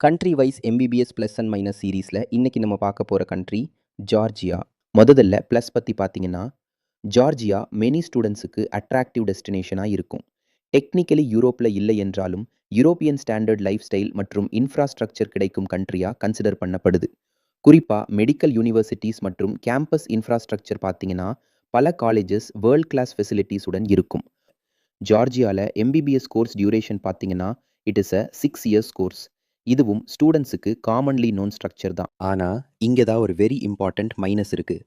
Country wise MBBS plus and minus சீரீஸில் இன்றைக்கி நம்ம பார்க்க போகிற கண்ட்ரி ஜார்ஜியா. முதல்ல ப்ளஸ் பற்றி பார்த்தீங்கன்னா, ஜார்ஜியா மெனி ஸ்டூடெண்ட்ஸுக்கு அட்ராக்டிவ் டெஸ்டினேஷனாக இருக்கும். டெக்னிக்கலி யூரோப்பில் இல்லை என்றாலும் யூரோப்பியன் ஸ்டாண்டர்ட் லைஃப் ஸ்டைல் மற்றும் இன்ஃப்ராஸ்ட்ரக்சர் கிடைக்கும் கண்ட்ரியாக கன்சிடர் பண்ணப்படுது. குறிப்பாக மெடிக்கல் யூனிவர்சிட்டிஸ் மற்றும் கேம்பஸ் இன்ஃப்ராஸ்ட்ரக்சர் பார்த்தீங்கன்னா பல காலேஜஸ் வேர்ல்ட் கிளாஸ் ஃபெசிலிட்டிஸுடன் இருக்கும். ஜார்ஜியாவில் எம்பிபிஎஸ் கோர்ஸ் டியூரேஷன் பார்த்தீங்கன்னா it is a 6 years course. இதுவும் ஸ்டூடெண்ட்ஸுக்கு காமன்லி நோன் ஸ்ட்ரக்சர் தான். ஆனால் இங்கே தான் ஒரு வெரி இம்பார்ட்டண்ட் மைனஸ் இருக்குது.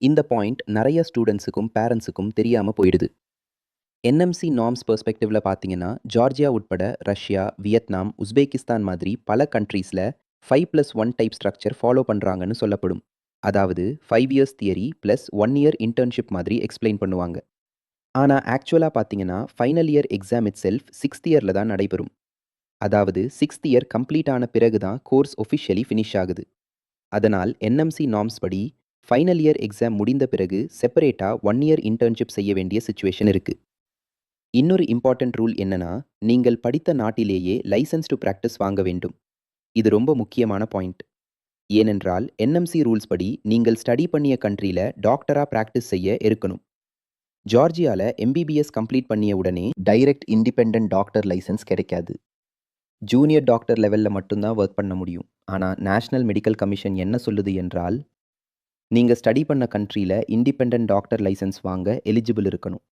இந்த பாயிண்ட் நிறைய ஸ்டூடெண்ட்ஸுக்கும் பேரண்ட்ஸுக்கும் தெரியாமல் போயிடுது. என்எம்சி நார்ம்ஸ் பெர்ஸ்பெக்டிவில் பார்த்தீங்கன்னா ஜார்ஜியா உட்பட ரஷ்யா, வியட்நாம், உஸ்பெகிஸ்தான் மாதிரி பல கண்ட்ரீஸில் 5+1 டைப் ஸ்ட்ரக்சர் ஃபாலோ பண்ணுறாங்கன்னு சொல்லப்படும். அதாவது 5 years theory plus 1 year internship மாதிரி எக்ஸ்பிளைன் பண்ணுவாங்க. ஆனால் ஆக்சுவலாக பார்த்தீங்கன்னா final year exam it self 6th இயரில் தான் நடைபெறும். அதாவது 6th இயர் கம்ப்ளீட் ஆன பிறகு தான் கோர்ஸ் ஒஃபிஷியலி ஃபினிஷ் ஆகுது. அதனால் என்எம்சி நார்ம்ஸ் படி ஃபைனல் இயர் எக்ஸாம் முடிந்த பிறகு செப்பரேட்டாக 1 இயர் இன்டர்ன்ஷிப் செய்ய வேண்டிய சுச்சுவேஷன் இருக்குது. இன்னொரு இம்பார்ட்டன்ட் ரூல் என்னன்னா, நீங்கள் படித்த நாட்டிலேயே லைசன்ஸ் டு ப்ராக்டிஸ் வாங்க வேண்டும். இது ரொம்ப முக்கியமான பாயிண்ட். ஏனென்றால் என்எம்சி ரூல்ஸ் படி நீங்கள் ஸ்டடி பண்ணிய கண்ட்ரியில் டாக்டராக ப்ராக்டிஸ் செய்ய இருக்கணும். ஜார்ஜியாவில் எம்பிபிஎஸ் கம்ப்ளீட் பண்ணிய உடனே டைரக்ட் இண்டிபெண்ட் டாக்டர் லைசன்ஸ் கிடைக்காது. ஜூனியர் டாக்டர் லெவலில் மட்டும்தான் ஒர்க் பண்ண முடியும். ஆனால் நேஷ்னல் மெடிக்கல் கமிஷன் என்ன சொல்லுது என்றால், நீங்கள் ஸ்டடி பண்ண கண்ட்ரியில் இண்டிபெண்ட் டாக்டர் லைசன்ஸ் வாங்க எலிஜிபிள் இருக்கணும்.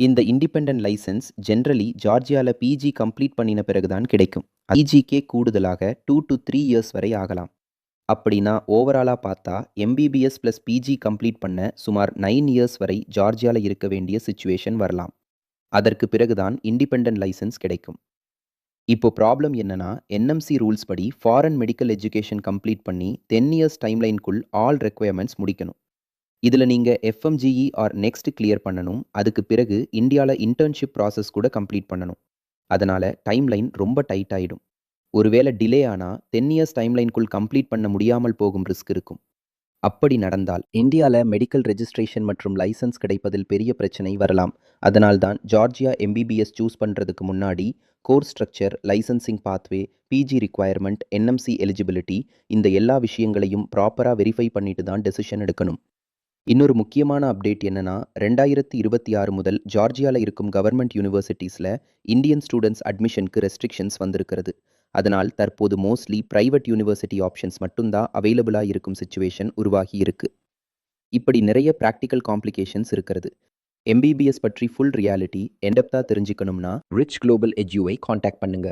இந்த இண்டிபெண்ட் லைசன்ஸ் ஜென்ரலி ஜார்ஜியாவில் பிஜி கம்ப்ளீட் பண்ணின பிறகு தான் கிடைக்கும். பிஜிக்கே கூடுதலாக 2 to 3 இயர்ஸ் வரை ஆகலாம். அப்படின்னா ஓவராலாக பார்த்தா எம்பிபிஎஸ் ப்ளஸ் பிஜி கம்ப்ளீட் பண்ண சுமார் 9 இயர்ஸ் வரை ஜார்ஜியாவில் இருக்க வேண்டிய சுச்சுவேஷன் வரலாம். அதற்கு பிறகுதான் இண்டிபெண்ட் லைசன்ஸ் கிடைக்கும். இப்போ ப்ராப்ளம் என்னன்னா, என்எம்சி ரூல்ஸ் படி ஃபாரின் மெடிக்கல் எஜுகேஷன் கம்ப்ளீட் பண்ணி 10 இயர்ஸ் டைம்லைனுக்குள் ஆல் ரெக்குயர்மெண்ட்ஸ் முடிக்கணும். இதில் நீங்கள் எஃப்எம்ஜிஇ ஆர் நெக்ஸ்ட் கிளியர் பண்ணணும். அதுக்கு பிறகு இந்தியாவில் இன்டர்ன்ஷிப் ப்ராசஸ் கூட கம்ப்ளீட் பண்ணணும். அதனால் டைம்லைன் ரொம்ப டைட் ஆகிடும். ஒருவேளை டிலே ஆனால் 10 இயர்ஸ் டைம்லைனுக்குள் கம்ப்ளீட் பண்ண முடியாமல் போகும் ரிஸ்க் இருக்கும். அப்படி நடந்தால் இந்தியாவில் மெடிக்கல் ரெஜிஸ்ட்ரேஷன் மற்றும் லைசன்ஸ் கிடைப்பதில் பெரிய பிரச்சனை வரலாம். அதனால்தான் ஜார்ஜியா எம்பிபிஎஸ் சூஸ் பண்ணுறதுக்கு முன்னாடி course structure, licensing pathway, PG requirement, NMC eligibility இந்த எல்லா விஷயங்களையும் ப்ராப்பராக வெரிஃபை பண்ணிட்டு தான் டெசிஷன் எடுக்கணும். இன்னொரு முக்கியமான அப்டேட் என்னன்னா, 2026 முதல் ஜார்ஜியாவில் இருக்கும் கவர்மெண்ட் யூனிவர்சிட்டிஸில் இந்தியன் ஸ்டூடெண்ட்ஸ் அட்மிஷனுக்கு ரெஸ்ட்ரிக்ஷன்ஸ் வந்திருக்கிறது. அதனால் தற்போது மோஸ்ட்லி பிரைவேட் யூனிவர்சிட்டி ஆப்ஷன்ஸ் மட்டும்தான் அவைலபிளாக இருக்கும் சுச்சுவேஷன் உருவாகி இருக்கு. இப்படி நிறைய ப்ராக்டிக்கல் காம்ப்ளிகேஷன்ஸ் இருக்கிறது. எம்பிபிஎஸ் பற்றி ஃபுல் ரியாலிட்டி என்டெப்த்தாக தெரிஞ்சுக்கணும்னா ரிச் குளோபல் எஜ்யூவை காண்டாக்ட் பண்ணுங்க.